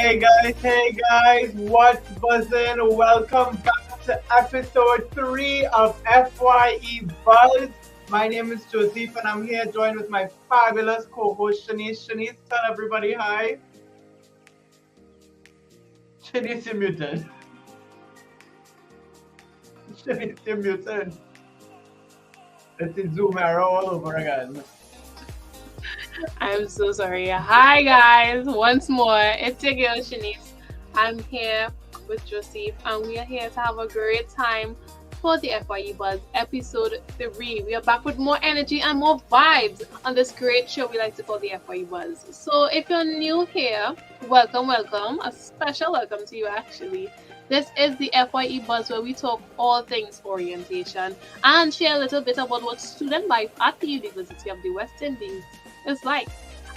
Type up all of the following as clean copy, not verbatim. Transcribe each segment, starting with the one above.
Hey guys, what's buzzing? Welcome back to episode 3 of FYE Buzz. My name is Josef and I'm here joined with my fabulous co-host Shennice. Shennice, tell everybody hi. Shennice, you're muted. Shennice, you're muted. It's the Zoom error all over again. I'm so sorry. Hi guys, once more. It's your girl Shennice. I'm here with Josef and we are here to have a great time for the FYE Buzz episode 3. We are back with more energy and more vibes on this great show we like to call the FYE Buzz. So if you're new here, welcome. A special welcome to you actually. This is the FYE Buzz where we talk all things orientation and share a little bit about what student life at the University of the West Indies is like,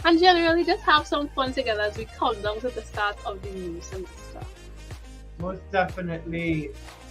and generally just have some fun together as we count down to the start of the new semester. Most definitely.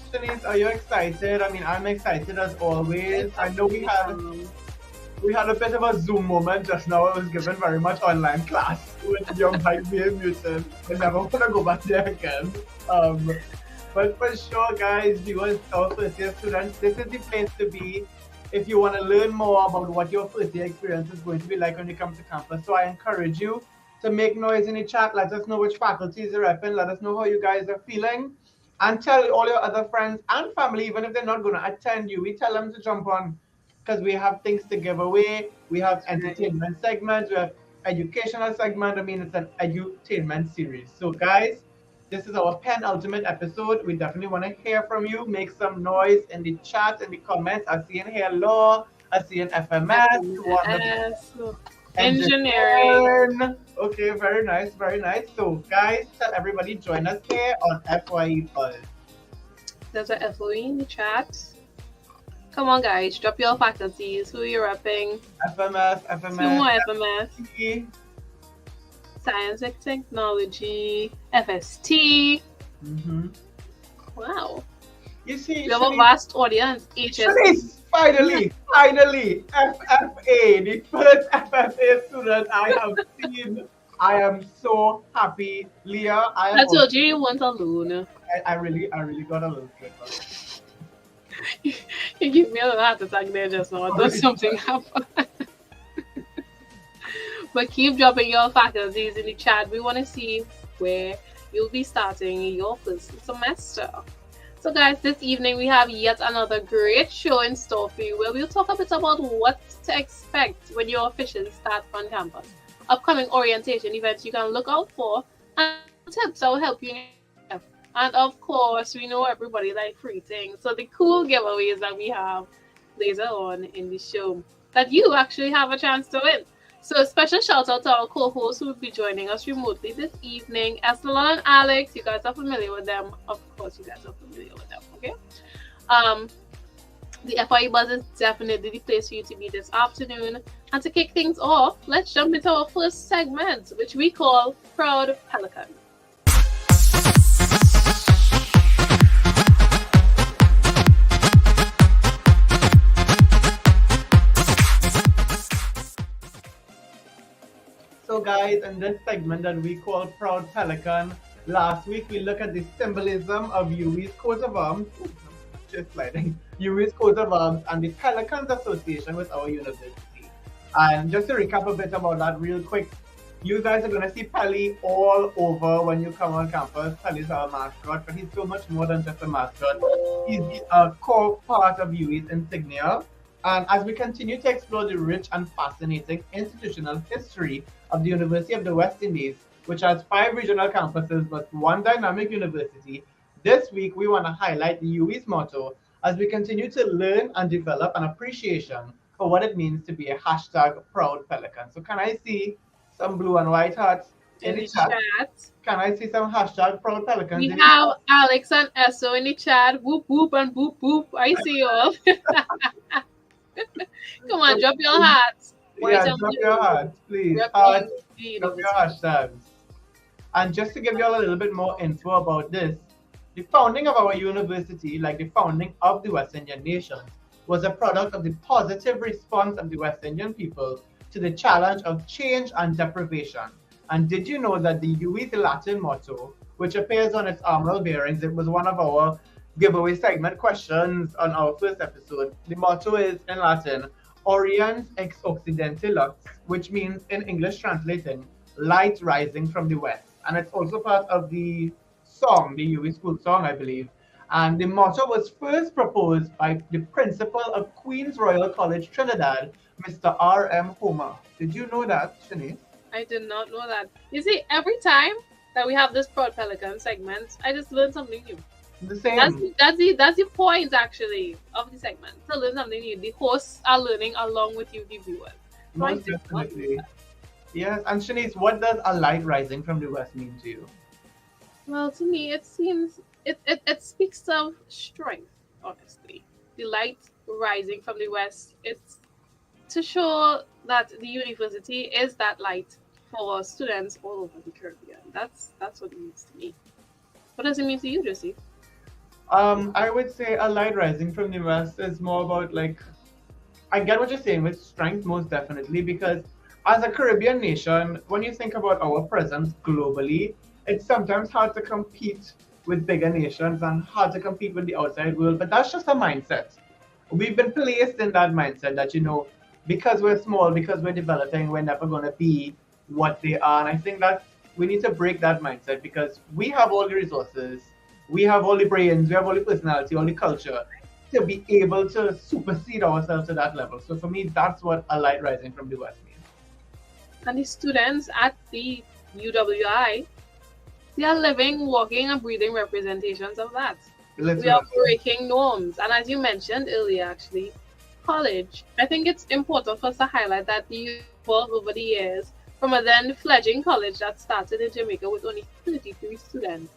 Shennice, are you excited? I mean, I'm excited as always. I know we had a bit of a Zoom moment just now. I was given very much online class with your mic being muted. I never want to go back there again. But for sure, guys, viewers, our first year students, this is the place to be if you want to learn more about what your first year experience is going to be like when you come to campus. So I encourage you to make noise in the chat. Let us know which faculties you're repping. Let us know how you guys are feeling. And tell all your other friends and family, even if they're not going to attend you, we tell them to jump on because we have things to give away. We have entertainment segments. We have educational segment. I mean, it's an edu-tainment series. So guys, this is our penultimate episode. We definitely want to hear from you. Make some noise in the chat, in the comments. I see in here law. I see in FMS. Engineering. Okay, very nice, very nice. So, guys, tell everybody join us here on FYE Buzz. There's a FOE in the chat. Come on, guys, drop your faculties. Who you're repping? FMS. Two more FMS. Science and Technology, FST. Wow. You see, we have a vast audience. Shennice, finally, FFA, the first FFA student I have seen. I am so happy, Leah. I told you you weren't alone. I really got a little bit. You give me a little heart attack there just now. I thought something happened. But keep dropping your faculties in the chat. We want to see where you'll be starting your first semester. So guys, this evening we have yet another great show in store for you where we'll talk a bit about what to expect when you officially start on campus. Upcoming orientation events you can look out for and tips that will help you. And of course, we know everybody like free things. So the cool giveaways that we have later on in the show that you actually have a chance to win. So a special shout out to our co-hosts who will be joining us remotely this evening. Esolone and Alex, you guys are familiar with them. Of course, you guys are familiar with them, okay? The FYE Buzz is definitely the place for you to be this afternoon. And to kick things off, let's jump into our first segment, which we call Proud Pelican. So guys, in this segment that we call Proud Pelican, last week we looked at the symbolism of UWI's coat of arms, just sliding, UWI's coat of arms and the Pelicans Association with our university. And just to recap a bit about that real quick, you guys are going to see Pelly all over when you come on campus. Pelly's our mascot, but he's so much more than just a mascot. He's a core part of UWI's insignia. And as we continue to explore the rich and fascinating institutional history of the University of the West Indies, which has 5 regional campuses but one dynamic university, this week we want to highlight the UWI's motto as we continue to learn and develop an appreciation for what it means to be a #Proud Pelican. So can I see some blue and white hearts in the chat? Can I see some #Proud Pelicans? We have Alex and Esso in the chat. Whoop whoop and boop boop. I see you all. Come on, drop your hats. Yeah, drop your hats, please. Drop your hashtags. And just to give you all a little bit more info about this, the founding of our university, like the founding of the West Indian nation, was a product of the positive response of the West Indian people to the challenge of change and deprivation. And did you know that the UWI's Latin motto, which appears on its armoral bearings, it was one of our giveaway segment questions on our first episode. The motto is in Latin, Orient ex Occidente lux, which means in English translating, light rising from the west. And it's also part of the song, the UWI school song, I believe. And the motto was first proposed by the principal of Queen's Royal College Trinidad, Mr. R.M. Homer. Did you know that, Shennice? I did not know that. You see, every time that we have this Proud Pelican segment, I just learn something new. The same. That's the point actually of the segment. To learn something new. The hosts are learning along with you, the viewers. Most definitely. Yes, and Shennice, what does a light rising from the west mean to you? Well, to me, it seems it speaks of strength. Honestly, the light rising from the west. It's to show that the university is that light for students all over the Caribbean. That's what it means to me. What does it mean to you, Joseph? I would say a light rising from the west is more about like, I get what you're saying with strength, most definitely, because as a Caribbean nation, when you think about our presence globally, it's sometimes hard to compete with bigger nations and hard to compete with the outside world, but that's just a mindset. We've been placed in that mindset that, because we're small, because we're developing, we're never going to be what they are. And I think that we need to break that mindset because we have all the resources, we have all the brains, we have all the personality, all the culture to be able to supersede ourselves to that level. So for me, that's what a light rising from the west means. And the students at the UWI, they are living, walking, and breathing representations of that. We are breaking norms. And as you mentioned earlier, actually, college, I think it's important for us to highlight that the evolved over the years from a then fledgling college that started in Jamaica with only 33 students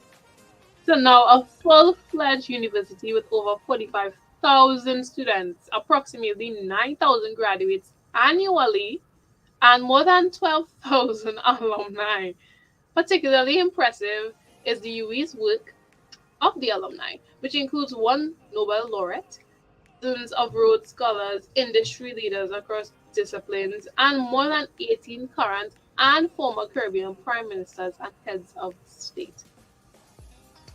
to now a full-fledged university with over 45,000 students, approximately 9,000 graduates annually, and more than 12,000 alumni. Particularly impressive is the UWI's work of the alumni, which includes one Nobel laureate, dozens of Rhodes Scholars, industry leaders across disciplines, and more than 18 current and former Caribbean prime ministers and heads of state.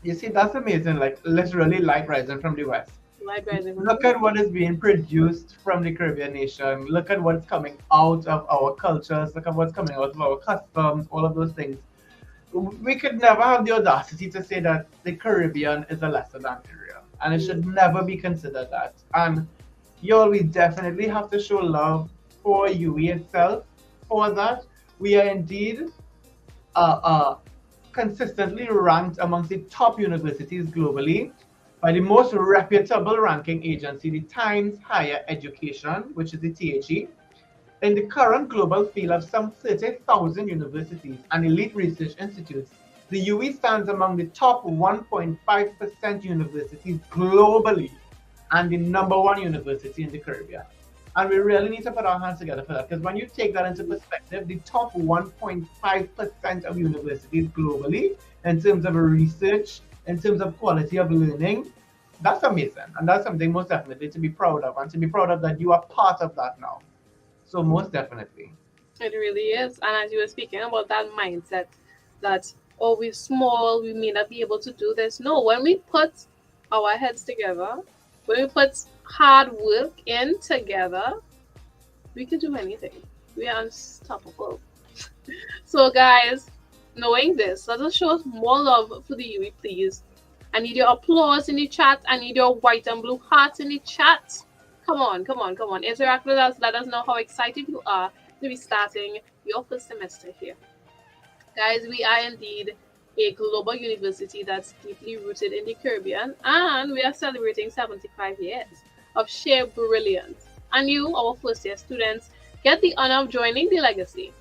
You see, that's amazing, like literally light rising from the west. Look at what is being produced from the Caribbean nation. Look at what's coming out of our cultures. Look at what's coming out of our customs, all of those things. We could never have the audacity to say that the Caribbean is a lesser than area, and it should never be considered that. And we definitely have to show love for UWI itself for that. We are indeed consistently ranked amongst the top universities globally by the most reputable ranking agency, the Times Higher Education, which is the THE. In the current global field of some 30,000 universities and elite research institutes, the UWI stands among the top 1.5% universities globally and the #1 university in the Caribbean. And we really need to put our hands together for that, because when you take that into perspective, the top 1.5% of universities globally, in terms of research, in terms of quality of learning, that's amazing. And that's something most definitely to be proud of, and to be proud of that you are part of that now. So most definitely. It really is. And as you were speaking about that mindset that, oh, we're small, we may not be able to do this. No, when we put our heads together, when we put hard work in together, we can do anything. We are unstoppable. So guys, knowing this, let us show more love for the UWI, please. I need your applause in the chat. I need your white and blue hearts in the chat. Come on. Interact with us. Let us know how excited you are to be starting your first semester here. Guys, we are indeed a global university that's deeply rooted in the Caribbean, and we are celebrating 75 years of sheer brilliance. And you, our first year students, get the honor of joining the legacy.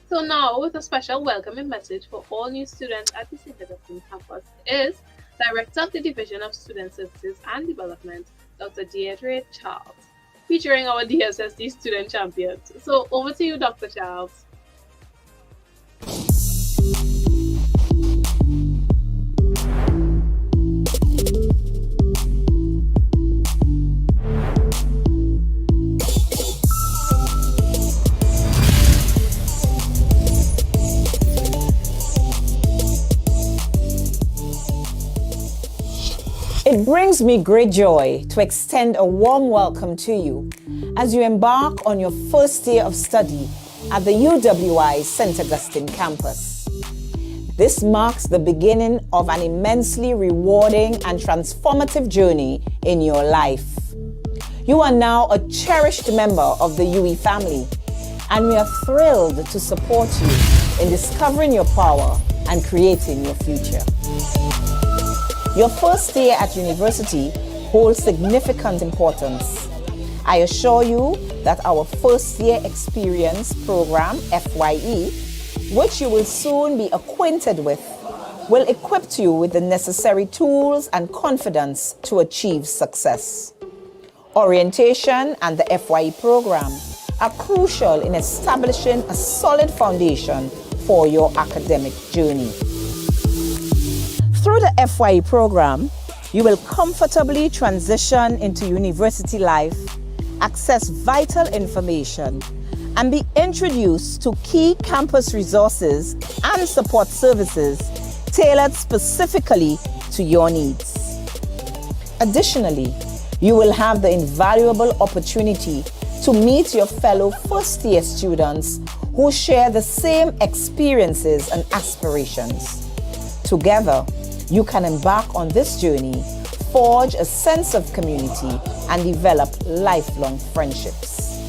So now, with a special welcoming message for all new students at the St. Augustine campus is Director of the Division of Student Services and Development, Dr. Deirdre Charles, featuring our DSSD student champions. So over to you, Dr. Charles. It brings me great joy to extend a warm welcome to you as you embark on your first year of study at the UWI St. Augustine campus. This marks the beginning of an immensely rewarding and transformative journey in your life. You are now a cherished member of the UE family, and we are thrilled to support you in discovering your power and creating your future. Your first year at university holds significant importance. I assure you that our first year experience program, FYE, which you will soon be acquainted with, will equip you with the necessary tools and confidence to achieve success. Orientation and the FYE program are crucial in establishing a solid foundation for your academic journey. Through the FYE program, you will comfortably transition into university life, access vital information, and be introduced to key campus resources and support services tailored specifically to your needs. Additionally, you will have the invaluable opportunity to meet your fellow first-year students who share the same experiences and aspirations. Together, you can embark on this journey, forge a sense of community, and develop lifelong friendships.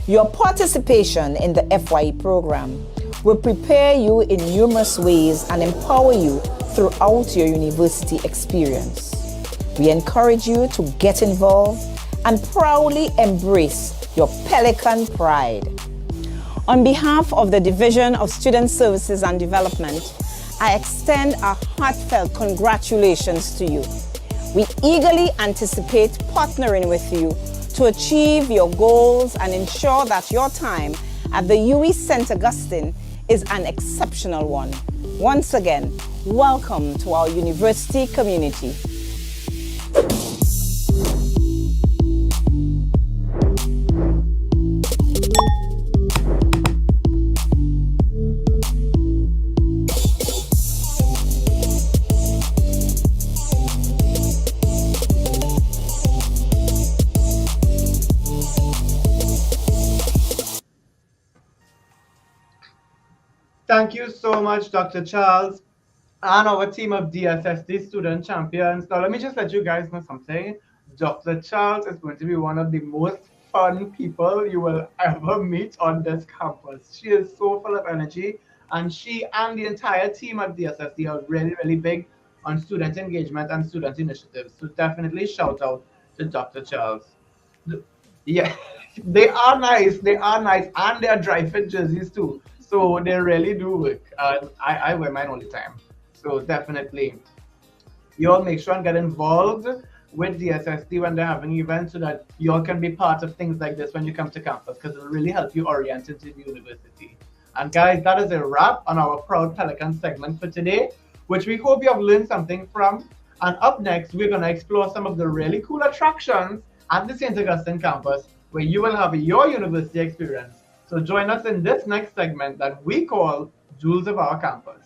Your participation in the FYE program will prepare you in numerous ways and empower you throughout your university experience. We encourage you to get involved and proudly embrace your Pelican pride. On behalf of the Division of Student Services and Development, I extend a heartfelt congratulations to you. We eagerly anticipate partnering with you to achieve your goals and ensure that your time at the UE St. Augustine is an exceptional one. Once again, welcome to our university community. Thank you so much, Dr. Charles, and our team of DSSD student champions. Now, let me just let you guys know something. Dr. Charles is going to be one of the most fun people you will ever meet on this campus. She is so full of energy, and she and the entire team at DSSD are really, really big on student engagement and student initiatives. So definitely shout out to Dr. Charles. Yeah, they are nice. They are nice, and they are dry fit jerseys too. So they really do work. I wear mine all the time. So definitely, you all make sure and get involved with DSSD when they're having events so that you all can be part of things like this when you come to campus, because it'll really help you orient into the university. And guys, that is a wrap on our Proud Pelican segment for today, which we hope you have learned something from. And up next, we're going to explore some of the really cool attractions at the St. Augustine campus where you will have your university experience. So join us in this next segment that we call Jewels of Our Campus.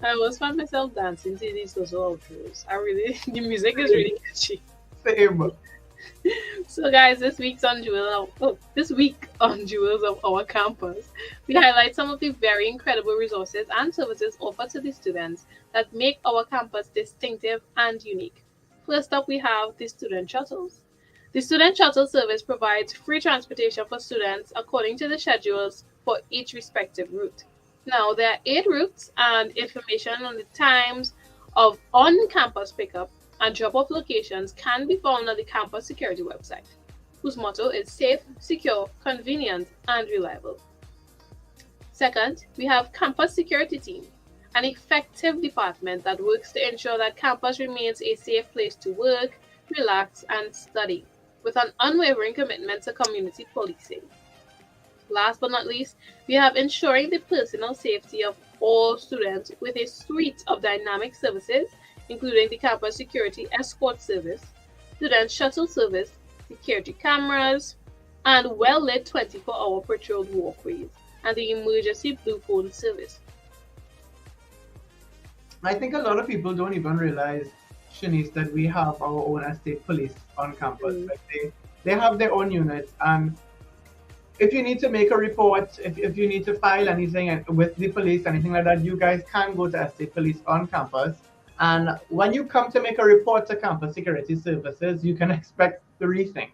I always find myself dancing to these social outros. The music is really catchy. Same. So guys, this week on Jewels of Our Campus, we highlight some of the very incredible resources and services offered to the students that make our campus distinctive and unique. First up, we have the student shuttles. The student shuttle service provides free transportation for students according to the schedules for each respective route. Now, there are 8 routes, and information on the times of on-campus pickup and drop-off locations can be found on the campus security website, whose motto is safe, secure, convenient, and reliable. Second, we have campus security team, an effective department that works to ensure that campus remains a safe place to work, relax, and study, with an unwavering commitment to community policing. Last but not least, we have ensuring the personal safety of all students with a suite of dynamic services, including the campus security escort service, student shuttle service, security cameras, and well-lit 24-hour patrolled walkways, and the emergency blue phone service. I think a lot of people don't even realize, Shennice, that we have our own estate police on campus. Like they have their own units, and if you need to make a report, if you need to file anything with the police, anything like that, you guys can go to estate police on campus. And when you come to make a report to campus security services, you can expect 3 things.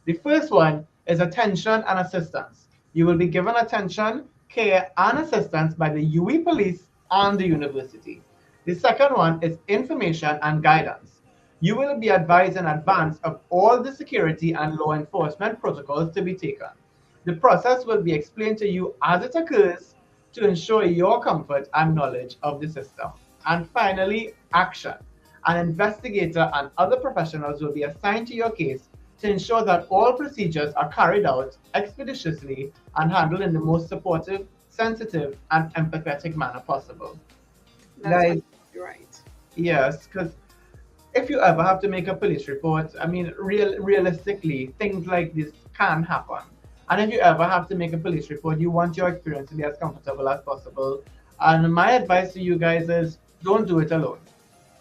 The first one is attention and assistance. You will be given attention, care, and assistance by the UE police and the university. The second one is information and guidance. You will be advised in advance of all the security and law enforcement protocols to be taken. The process will be explained to you as it occurs to ensure your comfort and knowledge of the system. And finally, action. An investigator and other professionals will be assigned to your case to ensure that all procedures are carried out expeditiously and handled in the most supportive, sensitive, and empathetic manner possible. That's right. Yes, because if you ever have to make a police report, I mean, realistically, things like this can happen. And if you ever have to make a police report, you want your experience to be as comfortable as possible. And my advice to you guys is don't do it alone.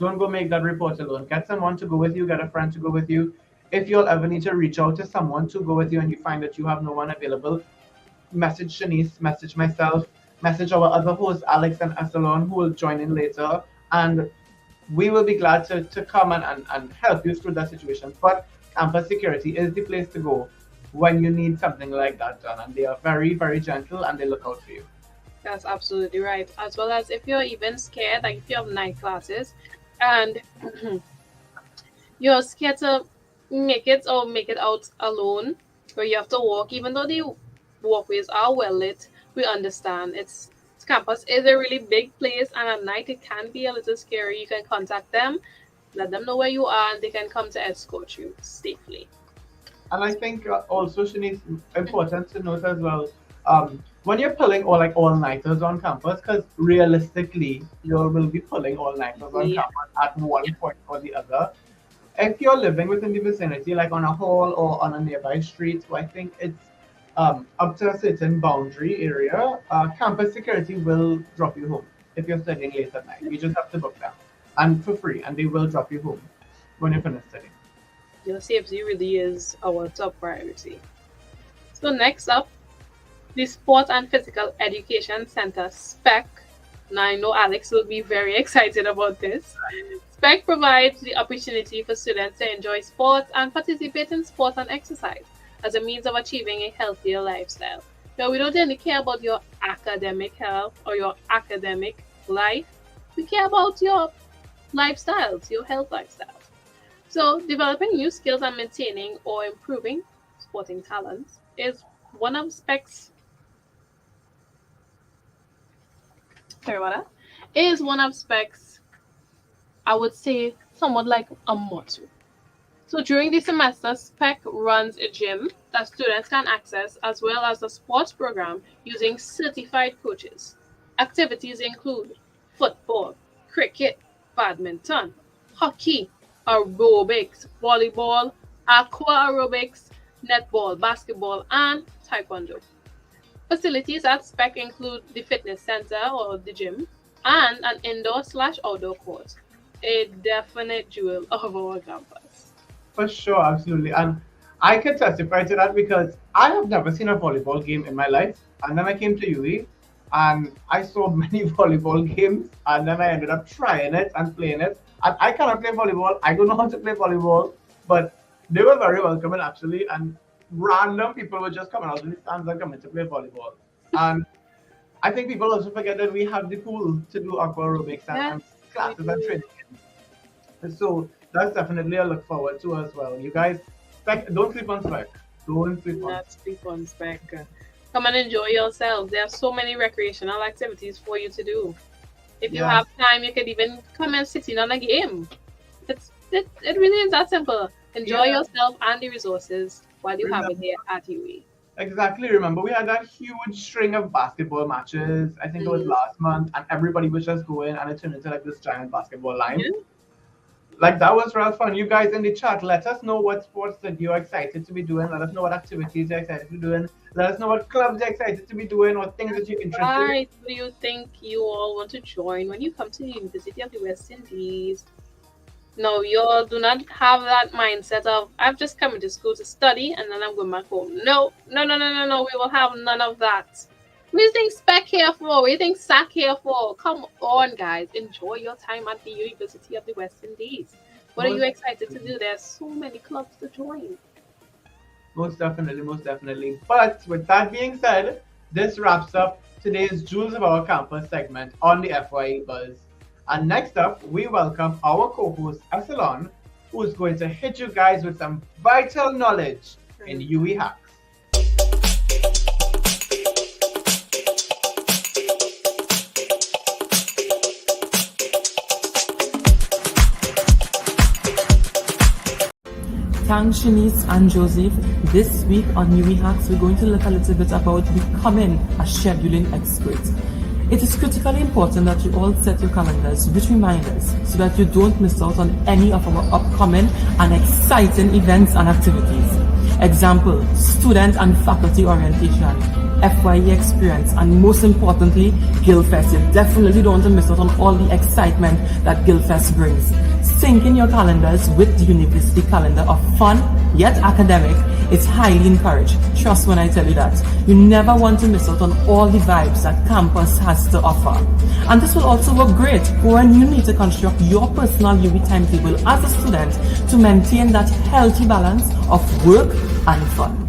Don't go make that report alone. Get someone to go with you, get a friend to go with you. If you'll ever need to reach out to someone to go with you and you find that you have no one available, message Shennice, message myself, message our other hosts, Alex and Esolone, who will join in later. And we will be glad to come and help you through that situation. But campus security is the place to go when you need something like that done. And they are very, very gentle and they look out for you. That's absolutely right. As well as if you're even scared, like if you have night classes and you're scared to make it out alone, where you have to walk, even though the walkways are well lit, we understand campus is a really big place, and at night it can be a little scary. You can contact them, let them know where you are, and they can come to escort you safely. And I think also, Shennice, important to note as well, when you're pulling all-nighters on campus, because realistically, you will be pulling all-nighters on campus at one point or the other. If you're living within the vicinity, like on a hall or on a nearby street, so I think it's up to a certain boundary area, campus security will drop you home if you're studying late at night. You just have to book them, and for free, and they will drop you home when you're finished studying. Your safety really is our top priority. So next up, the Sport and Physical Education Center, SPEC. Now I know Alex will be very excited about this. SPEC provides the opportunity for students to enjoy sports and participate in sports and exercise as a means of achieving a healthier lifestyle. Now, we don't only care about your academic health or your academic life. We care about your lifestyles, your health lifestyles. So, developing new skills and maintaining or improving sporting talents is one of SPEC's I would say, somewhat like a motto. So during the semester, SPEC runs a gym that students can access, as well as a sports program using certified coaches. Activities include football, cricket, badminton, hockey, aerobics, volleyball, aqua aerobics, netball, basketball, and taekwondo. Facilities at SPEC include the fitness center or the gym and an indoor/outdoor court, a definite jewel of our campus. For sure, absolutely. And I can testify to that because I have never seen a volleyball game in my life. And then I came to UE and I saw many volleyball games, and then I ended up trying it and playing it. And I cannot play volleyball. I don't know how to play volleyball, but they were very welcoming actually. And random people were just coming out of the stands and coming to play volleyball. And I think people also forget that we have the pool to do aqua aerobics and classes and training. So that's definitely a look forward to as well. You guys, don't sleep on SPEC. Don't sleep on SPEC. Come and enjoy yourselves. There are so many recreational activities for you to do. If you have time, you can even come and sit in on a game. It really is that simple. Enjoy yourself and the resources while you have it here at UE. Exactly. Remember, we had that huge string of basketball matches. I think it was last month, and everybody was just going, and it turned into like this giant basketball line. Like that was real fun. You guys in the chat, let us know what sports that you're excited to be doing. Let us know what activities you're excited to be doing. Let us know what clubs you're excited to be doing or things that you're interested in. Right. Do you think you all want to join when you come to the University of the West Indies? No, you all do not have that mindset of I've just come into school to study and then I'm going back home. No. We will have none of that. What do you think SPEC here for? What do you think SAC here for? Come on, guys. Enjoy your time at the University of the West Indies. What are you excited to do? There's so many clubs to join. Most definitely, most definitely. But with that being said, this wraps up today's Jewels of Our Campus segment on the FYE Buzz. And next up, we welcome our co-host Esolone, who is going to hit you guys with some vital knowledge in UE hacks. Thanks Shennice and Josef. This week on UE Hacks, we're going to look a little bit about becoming a scheduling expert. It is critically important that you all set your calendars with reminders so that you don't miss out on any of our upcoming and exciting events and activities. Example, student and faculty orientation, FYE experience, and most importantly, Guildfest. You definitely don't want to miss out on all the excitement that Guildfest brings. Sync in your calendars with the university calendar of fun yet academic is highly encouraged. Trust when I tell you that. You never want to miss out on all the vibes that campus has to offer. And this will also work great when you need to construct your personal UE timetable as a student to maintain that healthy balance of work and fun.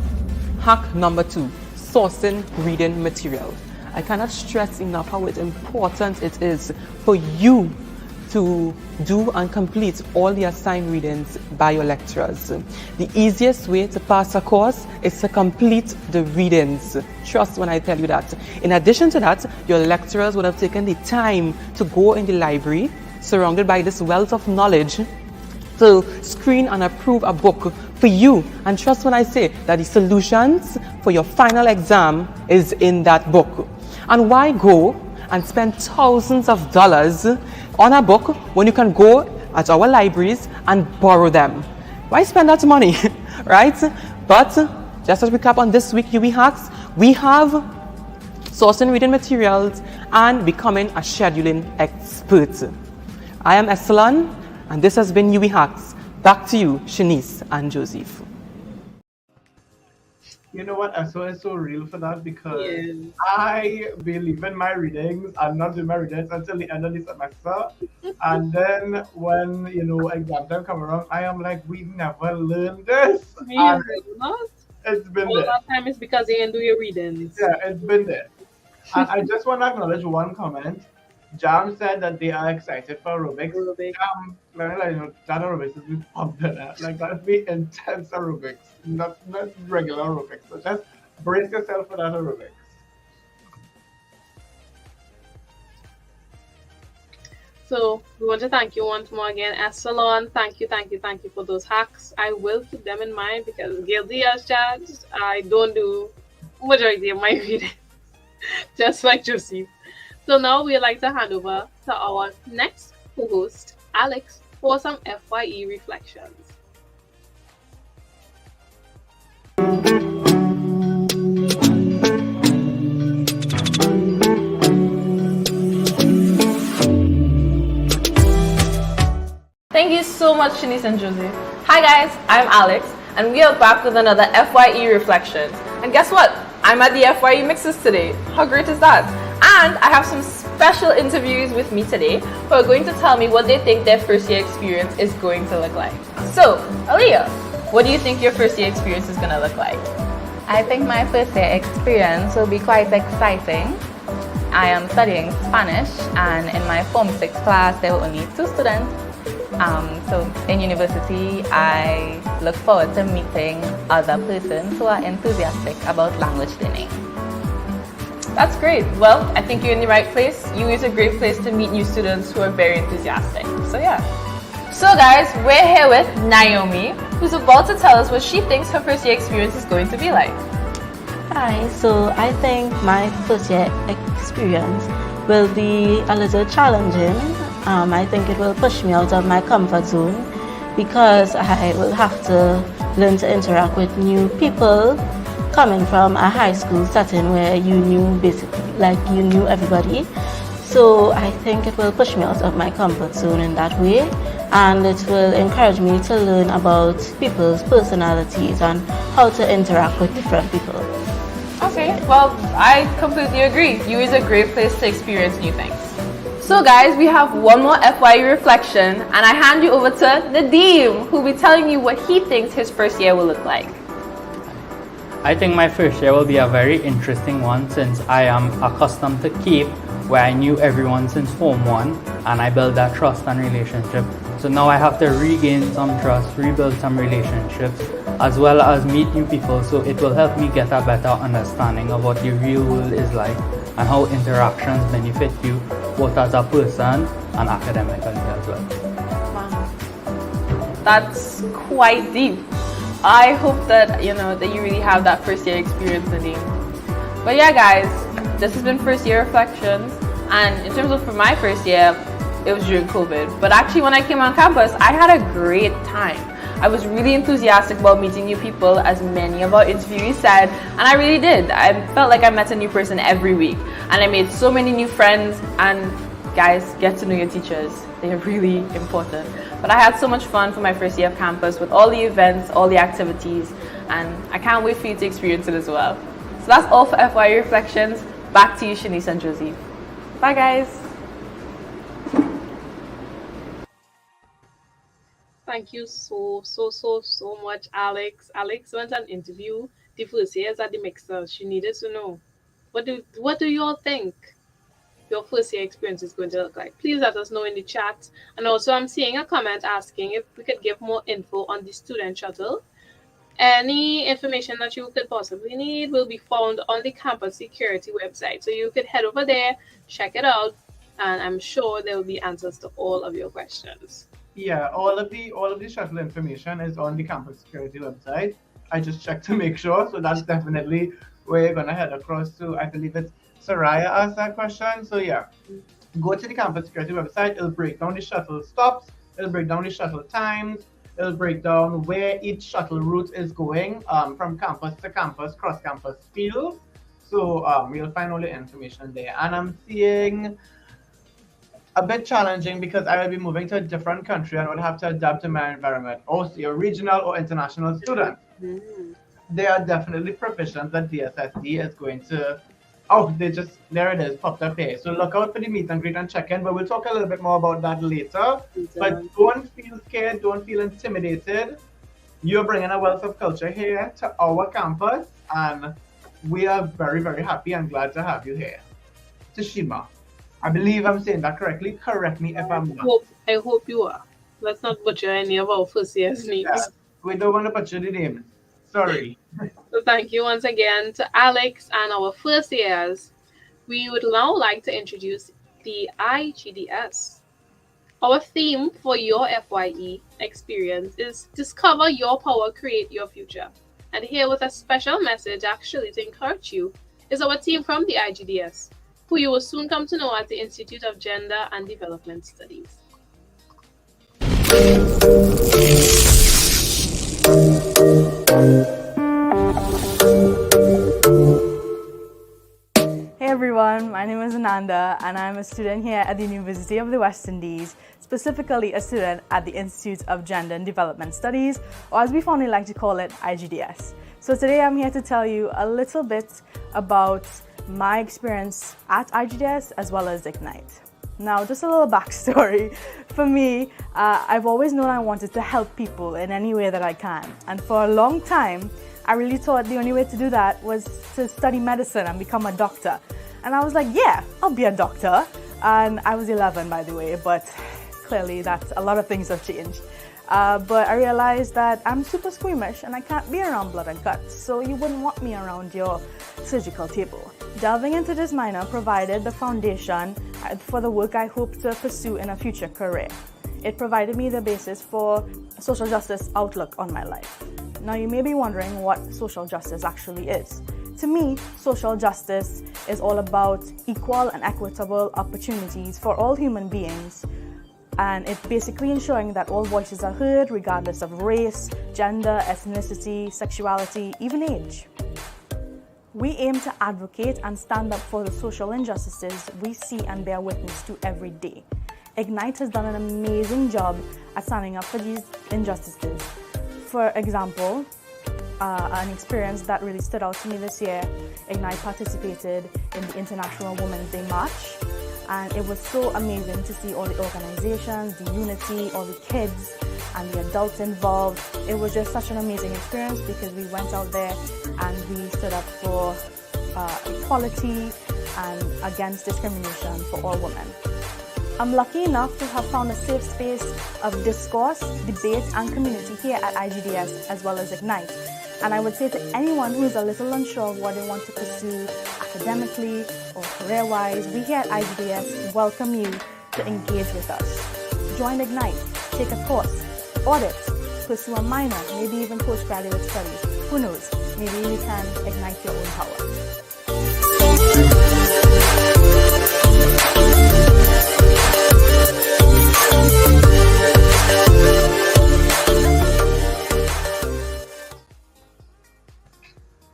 Hack number 2, sourcing reading material. I cannot stress enough how important it is for you to do and complete all the assigned readings by your lecturers. The easiest way to pass a course is to complete the readings. Trust when I tell you that. In addition to that, your lecturers would have taken the time to go in the library, surrounded by this wealth of knowledge, to screen and approve a book for you. And trust when I say that the solutions for your final exam is in that book. And why go and spend thousands of dollars on a book when you can go at our libraries and borrow them? Why spend that money, right? But just to recap on this week UE Hacks, we have sourcing reading materials and becoming a scheduling expert. I am Esolone, and this has been UE Hacks. Back to you, Shennice and Josef. You know what? Esolone is so real for that because I believe in my readings. I'm not doing my readings until the end of the semester. And then when, exam time come around, I am like, we never learned this. And it's been all there. that time is because they didn't do your readings. Yeah, it's been there. And I just want to acknowledge one comment. Jam said that they are excited for aerobics. Jam, let me let you know, that aerobics is be pumped in it. Like that'd be intense aerobics, not regular aerobics. So just brace yourself for that aerobics. So we want to thank you once more again, Esolone. Thank you for those hacks. I will keep them in mind because guilty as charged. I don't do majority of my reading, just like Josef. So now we'd like to hand over to our next co-host, Alex, for some FYE reflections. Thank you so much, Shennice and Josef. Hi guys, I'm Alex, and we are back with another FYE Reflections. And guess what? I'm at the FYE Mixes today. How great is that? And I have some special interviews with me today who are going to tell me what they think their first year experience is going to look like. So, Aaliyah, what do you think your first year experience is going to look like? I think my first year experience will be quite exciting. I am studying Spanish, and in my Form 6 class there were only 2 students. So in university, I look forward to meeting other persons who are enthusiastic about language learning. That's great. Well, I think you're in the right place. UE is a great place to meet new students who are very enthusiastic. So yeah. So guys, we're here with Naomi, who's about to tell us what she thinks her first year experience is going to be like. Hi, so I think my first year experience will be a little challenging I think it will push me out of my comfort zone because I will have to learn to interact with new people coming from a high school setting where you knew everybody. So I think it will push me out of my comfort zone in that way, and it will encourage me to learn about people's personalities and how to interact with different people. Okay, well, I completely agree. U is a great place to experience new things. So guys, we have one more FYE reflection, and I hand you over to Nadeem, who will be telling you what he thinks his first year will look like. I think my first year will be a very interesting one since I am accustomed to Cape, where I knew everyone since Form 1, and I built that trust and relationship. So now I have to regain some trust, rebuild some relationships, as well as meet new people, so it will help me get a better understanding of what the real world is like and how interactions benefit you both as a person and academically as well. Wow. That's quite deep. I hope that you really have that first year experience, Nadeem. But yeah guys, this has been first year reflections, and in terms of for my first year, it was during COVID. But actually when I came on campus, I had a great time. I was really enthusiastic about meeting new people, as many of our interviewees said, and I really did. I felt like I met a new person every week, and I made so many new friends. And guys, get to know your teachers. They are really important. But I had so much fun for my first year of campus with all the events, all the activities, and I can't wait for you to experience it as well. So that's all for FYE Reflections. Back to you, Shennice and Josef. Bye guys. Thank you so much, Alex. Alex went an interview the first years at the Mixer. She needed to know. What do you all think your first year experience is going to look like? Please let us know in the chat. And also I'm seeing a comment asking if we could give more info on the student shuttle. Any information that you could possibly need will be found on the campus security website. So you could head over there, check it out, and I'm sure there will be answers to all of your questions. Yeah, all of the shuttle information is on the campus security website. I just checked to make sure, so that's definitely where you're gonna head across to. I believe it's Soraya asked that question. So yeah, go to the campus security website. It'll break down the shuttle stops. It'll break down the shuttle times. It'll break down where each shuttle route is going from campus to campus, cross-campus fields. So you'll find all the information there. And I'm seeing a bit challenging because I will be moving to a different country and would have to adapt to my environment. Also, your regional or international students. They are definitely proficient that DSSD is going to. Oh, there it is, popped up here. So look out for the meet and greet and check-in, but we'll talk a little bit more about that later. But don't feel scared, don't feel intimidated. You're bringing a wealth of culture here to our campus, and we are very, very happy and glad to have you here. Tashima, I believe I'm saying that correctly. Correct me if I'm not. I hope you are. Let's not butcher any of our first year's names. Yeah, we don't want to butcher the names. Sorry. So thank you once again to Alex and our first years. We would now like to introduce the IGDS. Our theme for your FYE experience is Discover Your Power, Create Your Future. And here with a special message actually to encourage you is our team from the IGDS, who you will soon come to know at the Institute of Gender and Development Studies. Hey everyone, my name is Ananda and I'm a student here at the University of the West Indies, specifically a student at the Institute of Gender and Development Studies, or as we fondly like to call it, IGDS. So today I'm here to tell you a little bit about my experience at IGDS as well as Ignite. Now, just a little backstory. For me, I've always known I wanted to help people in any way that I can. And for a long time, I really thought the only way to do that was to study medicine and become a doctor. And I was like, yeah, I'll be a doctor. And I was 11, by the way, but clearly that's a lot of things have changed. But I realized that I'm super squeamish and I can't be around blood and guts, so you wouldn't want me around your surgical table. Delving into this minor provided the foundation for the work I hope to pursue in a future career. It provided me the basis for a social justice outlook on my life. Now you may be wondering what social justice actually is. To me, social justice is all about equal and equitable opportunities for all human beings and it's basically ensuring that all voices are heard regardless of race, gender, ethnicity, sexuality, even age. We aim to advocate and stand up for the social injustices we see and bear witness to every day. Ignite has done an amazing job at standing up for these injustices. For example, an experience that really stood out to me this year, Ignite participated in the International Women's Day March, and it was so amazing to see all the organizations, the unity, all the kids and the adults involved. It was just such an amazing experience because we went out there and we stood up for equality and against discrimination for all women. I'm lucky enough to have found a safe space of discourse, debate and community here at IGDS as well as Ignite. And I would say to anyone who is a little unsure of what they want to pursue academically or career-wise, we here at IGDS welcome you to engage with us. Join Ignite, take a course, audit, pursue a minor, maybe even postgraduate studies. Who knows? Maybe you can ignite your own power.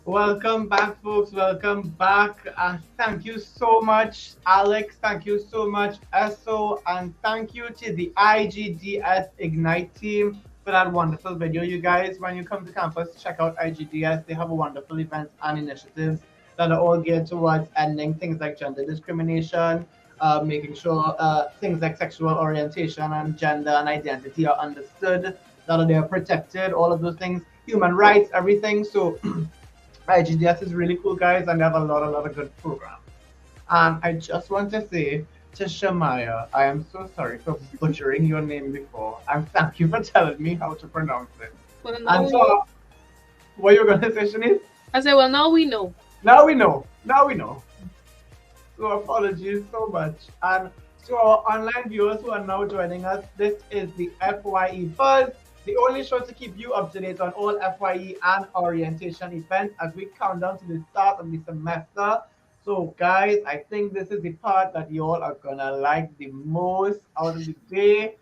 Welcome back, folks. Welcome back. Thank you so much, Alex. Thank you so much, Eso. And thank you to the IGDS Ignite team for that wonderful video. You guys, when you come to campus, check out IGDS. They have wonderful events and initiatives that are all geared towards ending things like gender discrimination, making sure things like sexual orientation and gender and identity are understood, that they are protected, all of those things, human rights, everything. So IGDS is really cool, guys, and they have a lot of good programs. And I just want to say to Shamaya, I am so sorry for butchering your name before, and thank you for telling me how to pronounce it. Well, and so, what you going to say, Shennice? I said, well, now we know. Now we know. Now we know. So apologies so much. And to our online viewers who are now joining us, this is the FYE Buzz, the only show to keep you up to date on all FYE and orientation events as we count down to the start of the semester. So guys, I think this is the part that you all are gonna like the most out of the day.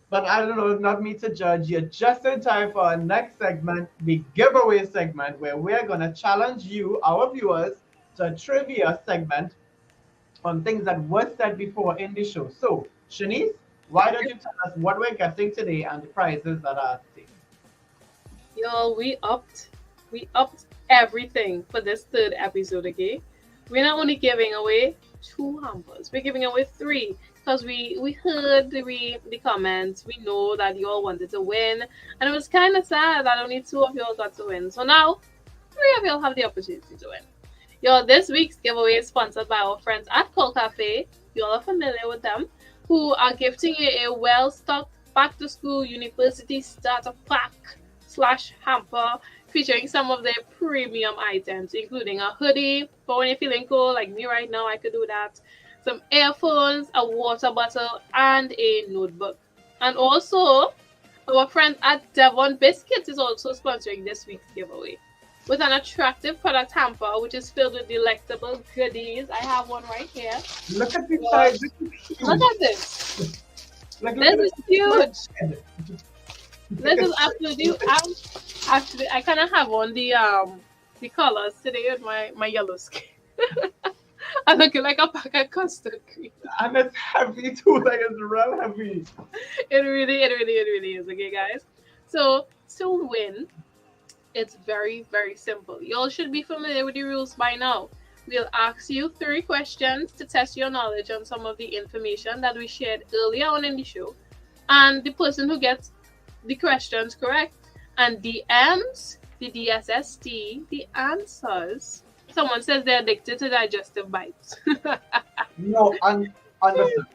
But I don't know, it's not me to judge. You're just in time for our next segment, the giveaway segment, where we're gonna challenge you, our viewers, to a trivia segment on things that were said before in the show. So, Shennice, why don't you tell us what we're getting today and the prizes that are at stake? Yo, we upped everything for this third episode, okay? We're not only giving away 2 hampers, we're giving away 3 because we heard the comments. We know that you all wanted to win, and it was kind of sad that only 2 of y'all got to win. So now 3 of y'all have the opportunity to win. Yo, this week's giveaway is sponsored by our friends at Call Cafe. You all are familiar with them, who are gifting you a well-stocked back-to-school university starter pack / hamper featuring some of their premium items, including a hoodie for when you're feeling cold, like me right now, I could do that, some earphones, a water bottle, and a notebook. And also, our friends at Devon Biscuits is also sponsoring this week's giveaway with an attractive product hamper, which is filled with delectable goodies. I have one right here. Look at the size. Look at this. This is huge. This is absolutely. Actually, I kind of have on the colors today with my yellow skin. I'm looking like a pack of custard cream. And it's heavy too. Like it's real heavy. It really is. Okay, guys. So to win, it's very, very simple. You all should be familiar with the rules by now. We'll ask you 3 questions to test your knowledge on some of the information that we shared earlier on in the show. And the person who gets the questions correct and DMs the DSST the answers. Someone says they're addicted to digestive bites. No, understand.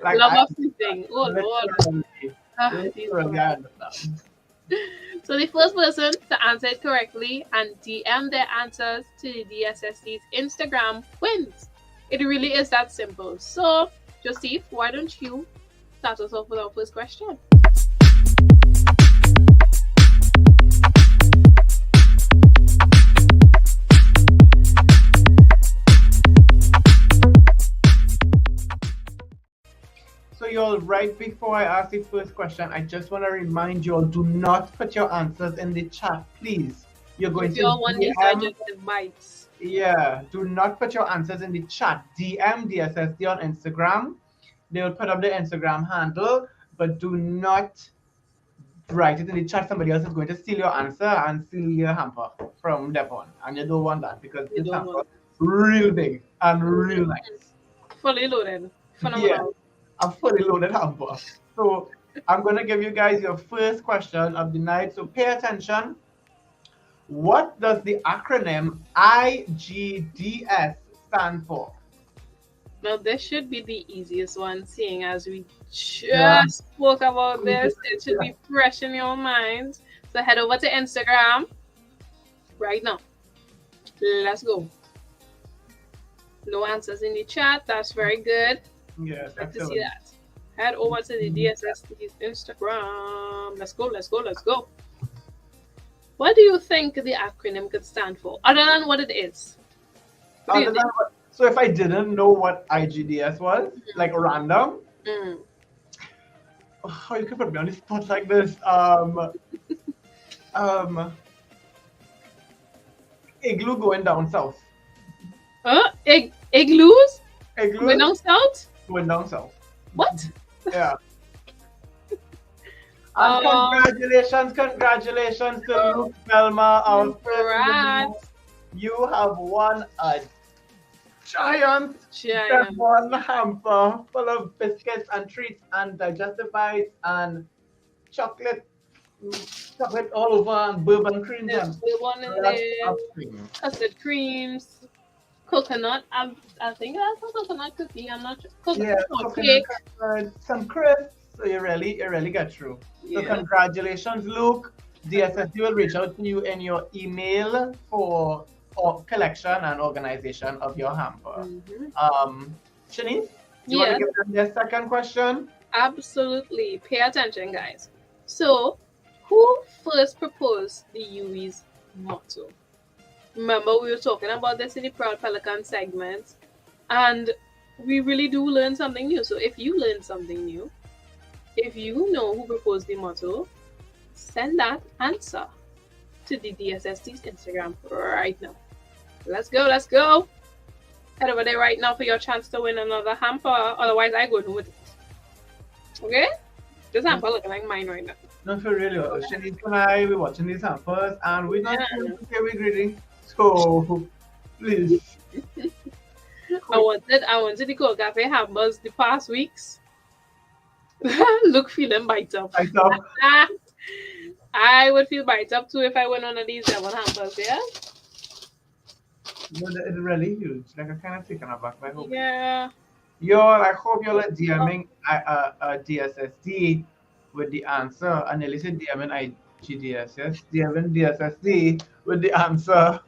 Like, love of eating. Oh, Lord. Literally, I understand. So the first person to answer it correctly and DM their answers to the DSST's Instagram wins. It really is that simple. So, Josef, why don't you start us off with our first question? So you all, right before I ask the first question, I just want to remind you all, do not put your answers in the chat, please. You're going If you all want these DM. bites. Yeah, do not put your answers in the chat. DM DSSD on Instagram. They will put up the Instagram handle, but do not write it in the chat. Somebody else is going to steal your answer and steal your hamper from Devon. And you don't want that because this hamper is real big and real nice. Fully loaded. Phenomenal. Yeah, a fully loaded hamper. So I'm going to give you guys your first question of the night. So pay attention. What does the acronym IGDS stand for? Now, this should be the easiest one, seeing as we just spoke about this. It should be fresh in your mind. So head over to Instagram right now. Let's go. No answers in the chat. That's very good. Yes, like to see that. Head over to the DSSD's Instagram. Let's go, let's go, let's go. What do you think the acronym could stand for, other than what it is? So if I didn't know what IGDS was, like random, how you can put me on the spot like this? Igloo going down south. Igloos? Igloo going down south? Going down south. What? Yeah. And congratulations to Luke Belma, our first. You have won a giant one hamper full of biscuits and treats and digestivites and chocolate all over and bourbon creams. There's bourbon in there, custard creams, coconut. I think that's a coconut cookie. I'm not sure. Coconut cake. Some crisps. So you really get through. So congratulations, Luke. DSSD will reach out to you in your email for collection and organization of your hamper. Shennice, you want to give them their second question? Absolutely. Pay attention, guys. So, who first proposed the UWI's motto? Remember, we were talking about this in the Proud Pelican segment, and we really do learn something new. So, if you learn something new, if you know who proposed the motto, send that answer to the DSSD's Instagram right now. Let's go, let's go. Head over there right now for your chance to win another hamper. Otherwise, I go with it. Okay? This hamper looking like mine right now. No, for really. Shennice and I, we're watching these hampers and we're not going to say we're greedy. So, please. I wanted the Cold Cafe hampers the past weeks. Look, feeling bite up. I would feel bite up too if I went on these Devon hampers, yeah? No, it's really huge. Like, I'm kind of taken aback. I hope. Yeah. I hope you're like DMing DSSD with the answer. I nearly said DMing IGDS, yes? DMing DSSD with the answer.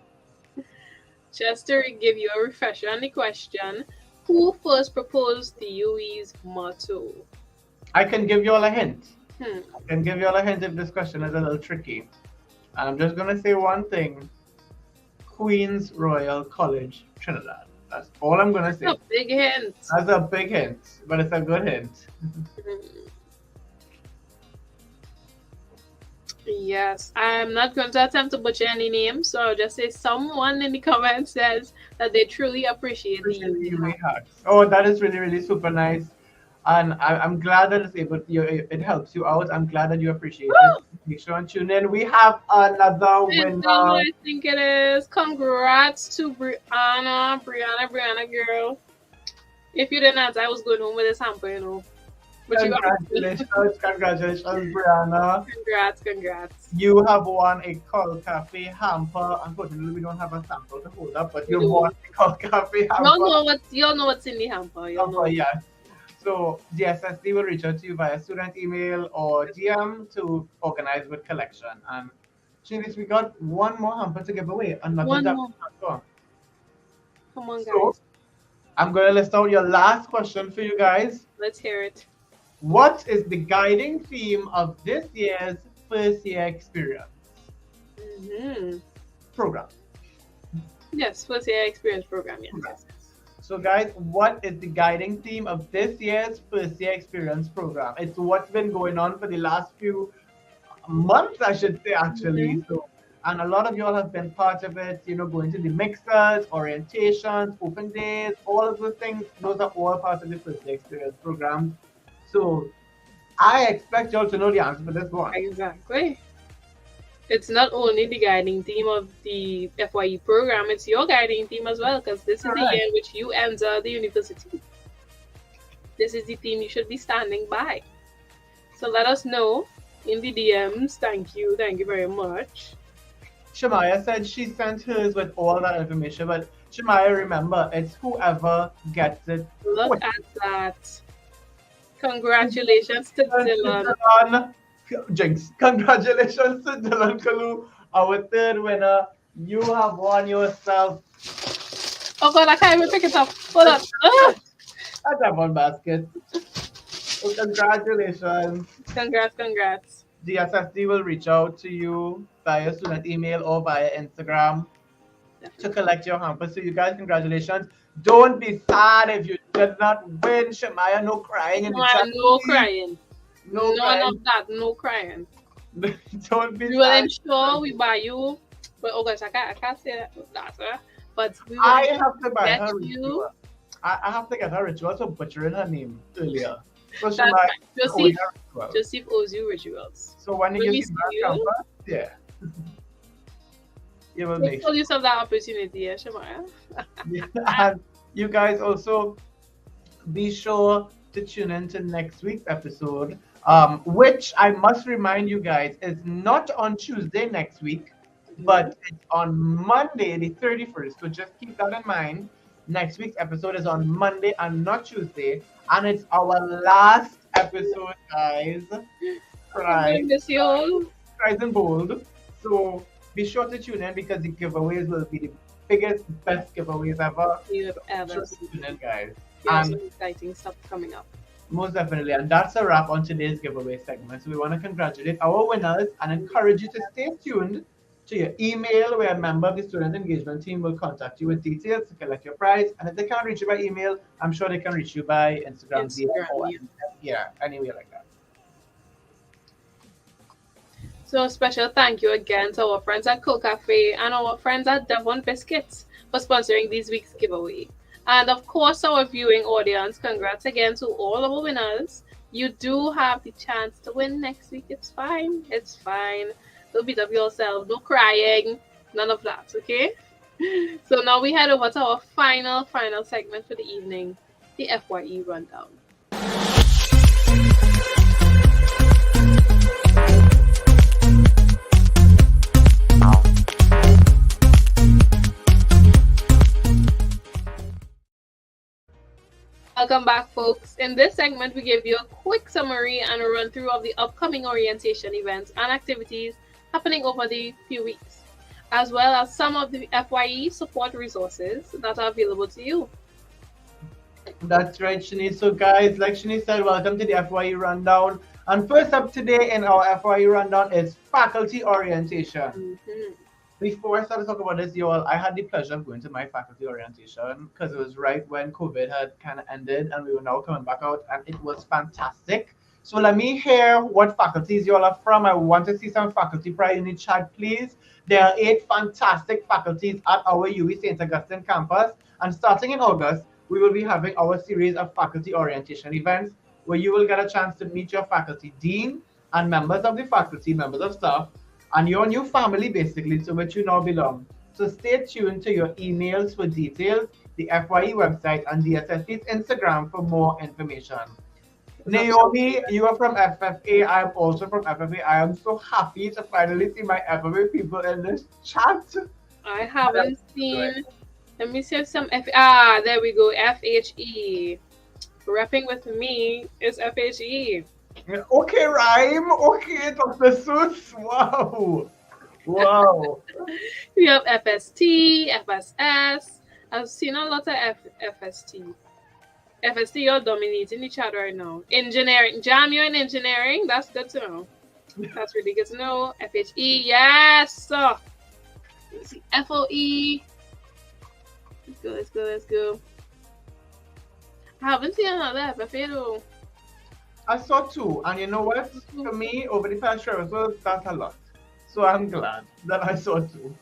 Just to give you a refresher on the question, who first proposed the UWI's motto? I can give you all a hint. I can give you all a hint if this question is a little tricky. And I'm just going to say one thing. Queen's Royal College, Trinidad. That's all I'm going to say. That's a big hint. That's a big hint, but it's a good hint. Yes, I'm not going to attempt to butcher any names, so I'll just say someone in the comments says that they truly appreciate the UWI hacks. Oh, that is really, really super nice. And I'm glad that it helps you out. I'm glad that you appreciate it. Make sure and tune in. We have another winner. I think it is. Congrats to Brianna, girl. If you didn't answer, I was going home with this hamper, you know. But Congratulations, Brianna. Congrats. You have won a Cold Cafe hamper. Unfortunately, we don't have a sample to hold up, but you won a Cold Cafe hamper. Y'all know what's in the hamper. Yes. So DSSD will reach out to you via student email or DM to organize with collection. And Shennice, we got one more hamper to give away. One more. Come on, guys. So, I'm going to list out your last question for you guys. Let's hear it. What is the guiding theme of this year's first year experience program? Yes, first year experience program. Yes. So guys, what is the guiding theme of this year's first year experience program? It's what's been going on for the last few months, I should say, actually. So, and a lot of y'all have been part of it, you know, going to the mixers, orientations, open days, all of those things. Those are all part of the first year experience program. So I expect y'all to know the answer for this one. Exactly. It's not only the guiding theme of the FYE program, it's your guiding theme as well, because this is the year in which you enter the university. This is the theme you should be standing by. So let us know in the DMs. Thank you very much. Shemaya said she sent hers with all that information, but Shemaya, remember, it's whoever gets it. Look at that. Congratulations to Dylan. Jinx. Congratulations to Dylan Kalu, our third winner. You have won yourself. Oh God, I can't even pick it up. Hold on. That's a one basket. So congratulations. Congrats. DSSD will reach out to you via student email or via Instagram to collect your hamper. So you guys, congratulations. Don't be sad if you did not win. Shemaya, no crying in the chat. No crying. No None crying. of that. No crying. Don't be We will sad. ensure we buy you. But oh gosh, I can't say that. But we will I have to buy get her you. ritual. I have to get her ritual for butchering her name earlier. So That's right. Joseph owes you rituals. So when you When get we back see you, campus, yeah. You will take make full use of that opportunity, yeah, Shemaya. And you guys also be sure to tune in to next week's episode, which I must remind you guys is not on Tuesday next week, but it's on Monday, the 31st. So just keep that in mind. Next week's episode is on Monday and not Tuesday, and it's our last episode, guys. I miss you all. Prize and bold. So be sure to tune in because the giveaways will be the biggest, best giveaways ever. You have ever Sure to seen. tune in, guys. You have And some exciting stuff coming up. most definitely. And that's a wrap on today's giveaway segment. So we want to congratulate our winners and encourage you to stay tuned to your email where a member of the student engagement team will contact you with details to collect your prize. And if they can't reach you by email, I'm sure they can reach you by Instagram DM or anywhere like that. So a special thank you again to our friends at Cold Cafe and our friends at Devon Biscuits for sponsoring this week's giveaway. And of course, our viewing audience, congrats again to all our winners. You do have the chance to win next week. It's fine. It's fine. Don't beat up yourself. No crying. None of that, okay? So now we head over to our final segment for the evening, the FYE Rundown. Welcome back, folks. In this segment, we give you a quick summary and a run through of the upcoming orientation events and activities happening over the few weeks, as well as some of the FYE support resources that are available to you. That's right, Shennice. So guys, like Shennice said, welcome to the FYE Rundown. And first up today in our FYE Rundown is faculty orientation. Before I start to talk about this, y'all, I had the pleasure of going to my faculty orientation because it was right when COVID had kind of ended and we were now coming back out, and it was fantastic. So let me hear what faculties y'all are from. I want to see some faculty pride in the chat, please. There are 8 fantastic faculties at our UWI St. Augustine campus, and starting in August, we will be having our series of faculty orientation events where you will get a chance to meet your faculty dean and members of the faculty, members of staff, and your new family, basically, to which you now belong. So stay tuned to your emails for details, the FYE website, and the DSSD's Instagram for more information. Naomi, you are from FFA. I am also from FFA. I am so happy to finally see my FFA people in this chat. I haven't seen. Let me see if some there we go. FHE. Repping with me is FHE. Okay, rhyme. Okay, Dr. Seuss. Wow. Wow. We have FST, FSS. I've seen a lot of FST. FST, you're dominating the chat right now. Engineering. Jam, you're in engineering. That's good to know. That's really good to know. FHE, yes. Let's see. FOE. Let's go. I haven't seen another FFA though. I saw 2, and you know what? For me, over the past year or so, that's a lot. So I'm glad that I saw 2.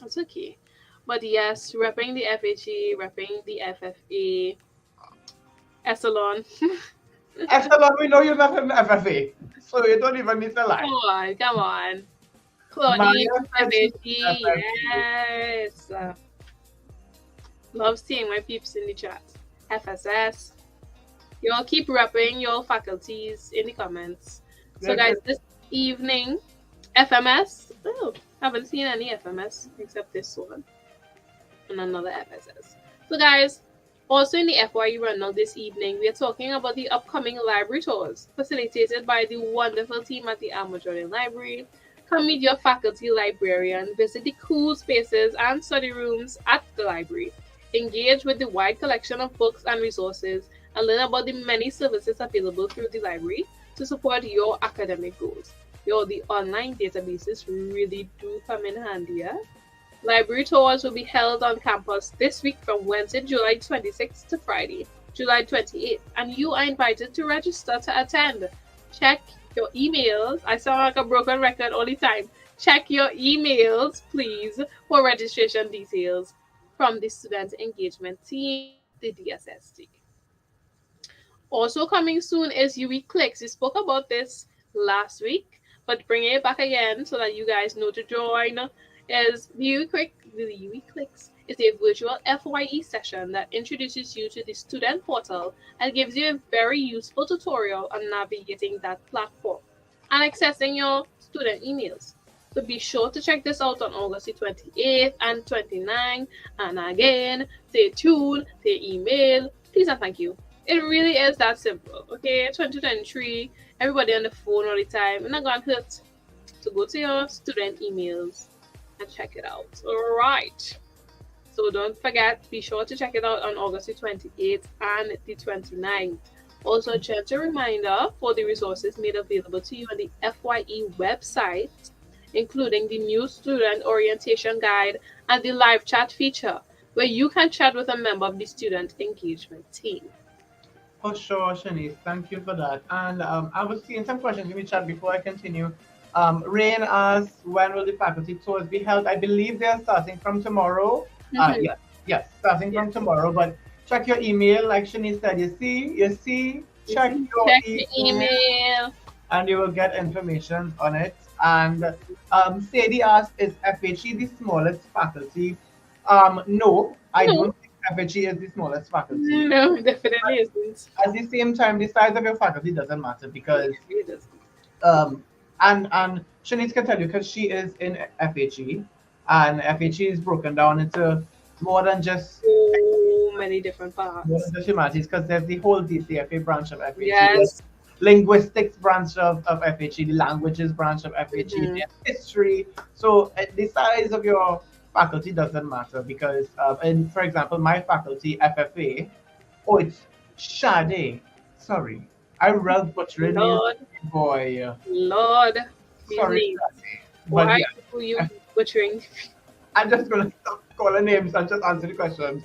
That's okay. But yes, repping the FHE, repping the FFA, Esolone. Esolone, we know you're not an FFA, so you don't even need to lie. Come on. Claudine, FHE, yes. Love seeing my peeps in the chat. FSS. Y'all keep repping your faculties in the comments. So guys, this evening, FMS. Oh, haven't seen any FMS except this one. And another FSS. So guys, also in the FYE rundown this evening, we are talking about the upcoming library tours facilitated by the wonderful team at the Jordan Library. Come meet your faculty librarian, visit the cool spaces and study rooms at the library, engage with the wide collection of books and resources, and learn about the many services available through the library to support your academic goals. The online databases really do come in handy. Yeah? Library tours will be held on campus this week from Wednesday, July 26th to Friday, July 28th, and you are invited to register to attend. Check your emails. I sound like a broken record all the time. Check your emails, please, for registration details from the Student Engagement Team, the DSST. Also coming soon is UE Clicks. We spoke about this last week, but bringing it back again so that you guys know to join is the UE Clicks is a virtual FYE session that introduces you to the student portal and gives you a very useful tutorial on navigating that platform and accessing your student emails. So be sure to check this out on August 28th and 29th. And again, stay tuned, stay email, please and thank you. It really is that simple, okay? 2023, everybody on the phone all the time. We're not going to hurt to go to your student emails and check it out. All right. So don't forget, be sure to check it out on August 28th and the 29th. Also, a gentle reminder for the resources made available to you on the FYE website, including the new student orientation guide and the live chat feature, where you can chat with a member of the student engagement team. For sure, Shennice. Thank you for that. And I was seeing some questions in the chat before I continue. Rain asked, when will the faculty tours be held? I believe they are starting from tomorrow. Yes, starting from tomorrow. But check your email, like Shennice said. Check your email, and you will get information on it. And Sadie asked, is FHE the smallest faculty? No, I don't think FHE is the smallest faculty. No, definitely isn't. At the same time, the size of your faculty doesn't matter because and Shennice can tell you because she is in FHE, and FHE is broken down into more than just so many different parts. More than just humanities, because there's the whole DCFA branch of FHE. Yes. Linguistics branch of FHE, the languages branch of FHE, the history. So the size of your faculty doesn't matter because, for example, my faculty, FFA, it's Shade. Sorry, I read butchering it, boy. Lord. Sorry, why are you butchering? I'm just going to stop calling names and just answer the questions.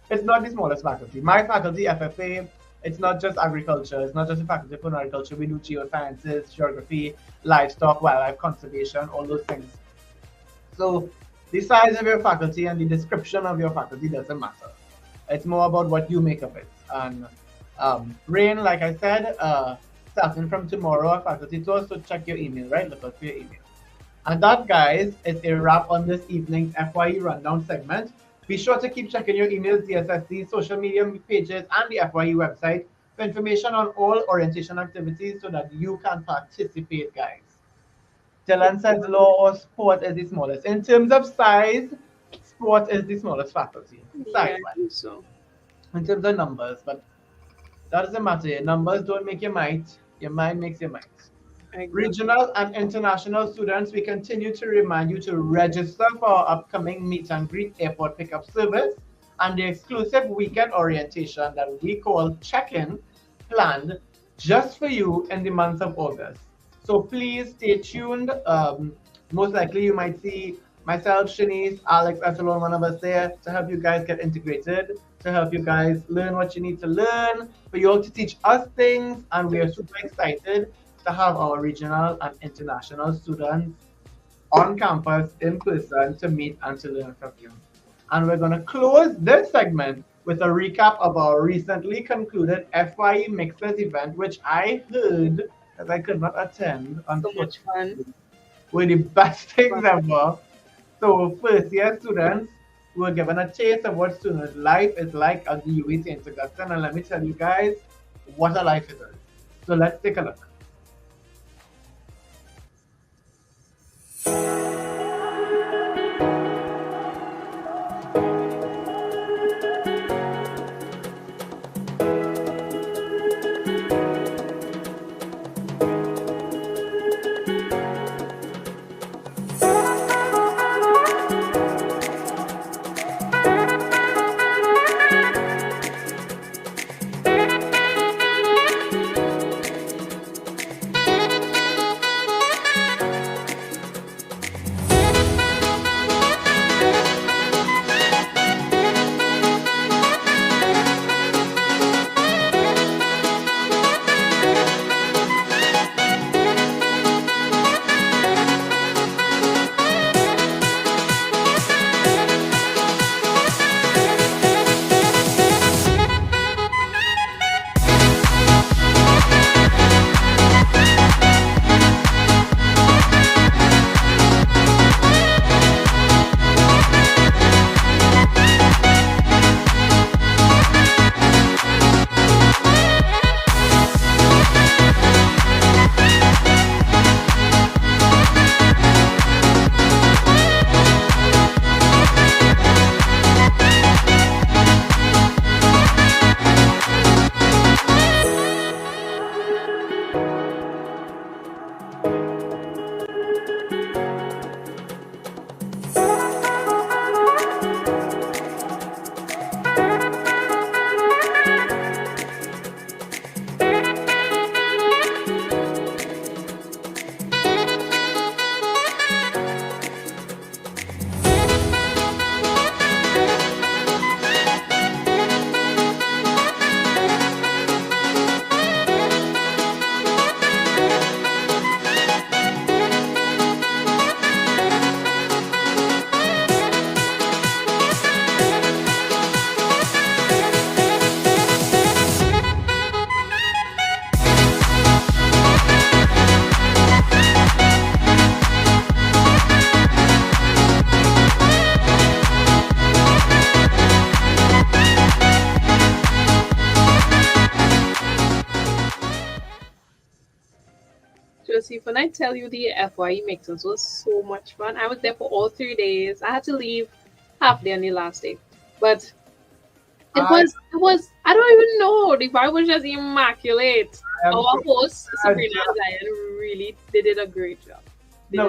It's not the smallest faculty. My faculty, FFA, it's not just agriculture. It's not just a faculty for agriculture. We do geosciences, geography, livestock, wildlife conservation, all those things. So the size of your faculty and the description of your faculty doesn't matter. It's more about what you make of it. And Rain, like I said, starting from tomorrow, our faculty tour, so check your email, right? Look out for your email. And that, guys, is a wrap on this evening's FYE Rundown segment. Be sure to keep checking your emails, DSSC, social media pages, and the FYE website for information on all orientation activities so that you can participate, guys. Dylan says law or sport is the smallest. In terms of size, sport is the smallest faculty. Size-wise. So. In terms of numbers, but that doesn't matter. Your numbers don't make your might. Your mind makes your might. Regional and international students, we continue to remind you to register for our upcoming meet and greet airport pickup service and the exclusive weekend orientation that we call check-in, planned just for you in the month of August. So please stay tuned. Most likely you might see myself, Shennice, Alex, Esolone, one of us there to help you guys get integrated, to help you guys learn what you need to learn, for you all to teach us things, and we are super excited to have our regional and international students on campus in person to meet and to learn from you. And we're going to close this segment with a recap of our recently concluded FYE Mixers event, which I heard that I could not attend. So much fun. Were the best things ever. So first year students were given a taste of what student life is like at the UWE St. Augustine, and let me tell you guys what a life it is. So let's take a look. Joseph, when I tell you the FYE mixers was so much fun. I was there for all 3 days. I had to leave half day on the last day. But it was I don't even know. The vibe was just immaculate. Our host, Sabrina and Zion, really they did a great job. They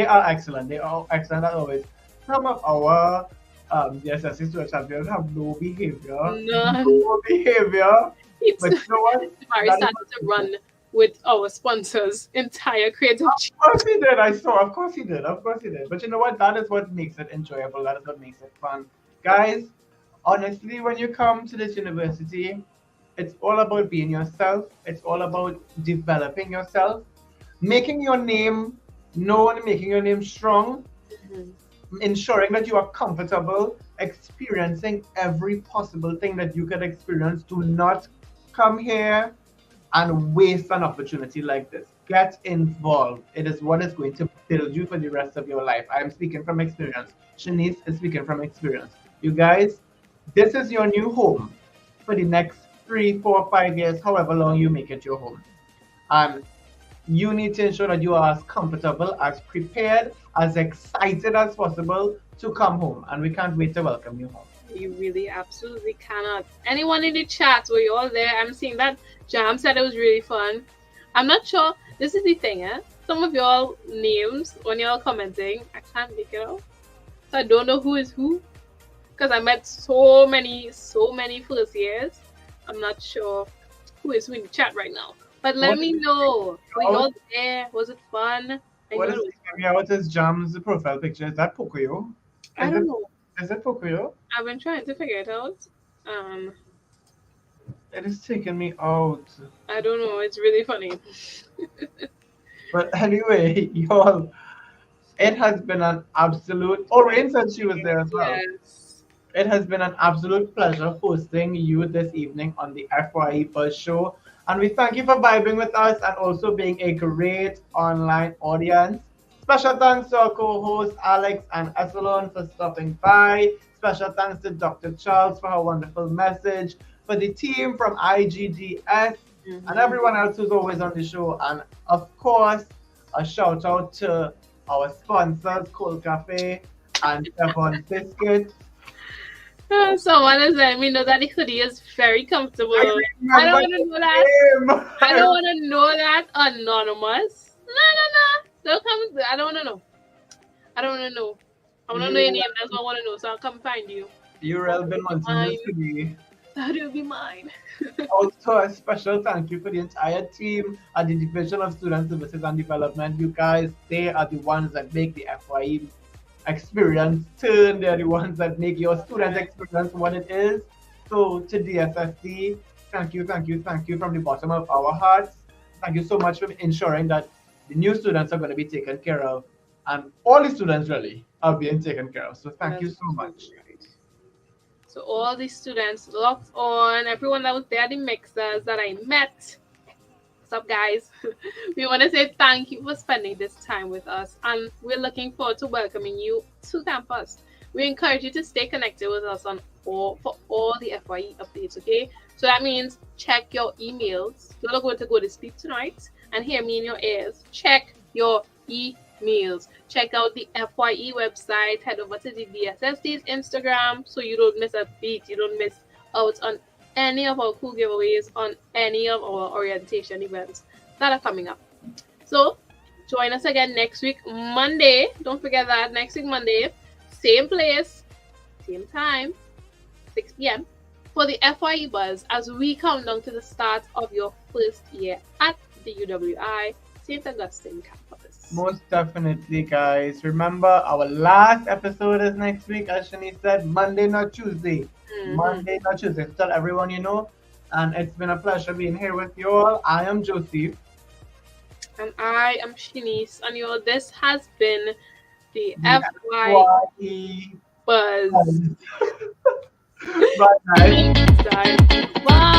are excellent. They are excellent as always. Some of our DSS student champions have no behavior. No behavior. But you know what? Mari started to run with our sponsors' entire creative. Of course he did. I saw. Of course he did. Of course he did. But you know what? That is what makes it enjoyable. That is what makes it fun. Guys, honestly, when you come to this university, it's all about being yourself. It's all about developing yourself, making your name known, making your name strong, ensuring that you are comfortable, experiencing every possible thing that you can experience. Do not come here and waste an opportunity like this. Get involved. It is what is going to build you for the rest of your life. I am speaking from experience. Shennice is speaking from experience. You guys, this is your new home for the next 3, 4, 5 years, however long you make it your home. And you need to ensure that you are as comfortable, as prepared, as excited as possible to come home. And we can't wait to welcome you home. You really absolutely cannot. Anyone in the chat, were you all there? I'm seeing that Jam said it was really fun. I'm not sure. This is the thing, eh? Some of y'all names when y'all commenting, I can't make it out. So I don't know who is who. Because I met so many first years. I'm not sure who is who in the chat right now. But let me know. Were y'all there? Was it fun? What is taking me out is Jam's profile picture. Is that Pocoyo? I don't know. Is it Pocoyo? I've been trying to figure it out. It is taking me out. I don't know. It's really funny. But anyway, y'all, it has been an absolute. Oh, Rain said she was there as well. Yes. It has been an absolute pleasure hosting you this evening on the FYE Buzz show. And we thank you for vibing with us and also being a great online audience. Special thanks to our co-hosts Alex and Esolone for stopping by. Special thanks to Dr. Charles for her wonderful message. For the team from IGDS and everyone else who's always on the show. And of course, a shout out to our sponsors, Cold Cafe and Devon Biscuit. Someone is letting me know that the hoodie is very comfortable. I don't want to know that. I don't want to know that anonymous. No. Don't come. I don't want to know. I don't want to know. I want to know your name. That's what I want to know. So I'll come find you. You're all been wanting this hoodie. That will be mine. Also, a special thank you for the entire team at the Division of Student Services and Development. You guys, they are the ones that make the FYE experience turn. They're the ones that make your student experience what it is. So to DSSD, thank you from the bottom of our hearts. Thank you so much for ensuring that the new students are going to be taken care of. And all the students really are being taken care of. So thank you so much. So all the students locked on, everyone that was there at the mixers that I met. What's up, guys? We want to say thank you for spending this time with us, and we're looking forward to welcoming you to campus. We encourage you to stay connected with us for all the FYE updates, okay? So that means check your emails. You're not going to go to sleep tonight and hear me in your ears. Check your emails. Check out the FYE website. Head over to the DSSD's Instagram so you don't miss a beat. You don't miss out on any of our cool giveaways, on any of our orientation events that are coming up. So join us again next week, Monday. Don't forget that next week, Monday, same place, same time, 6 p.m. for the FYE Buzz as we count down to the start of your first year at the UWI St. Augustine campus. Most definitely, guys. Remember, our last episode is next week, as Shennice said, Monday, not Tuesday. Monday, not Tuesday. So tell everyone you know. And it's been a pleasure being here with you all. I am Josef. And I am Shennice. And this has been the FYE Buzz. Bye, guys. Bye.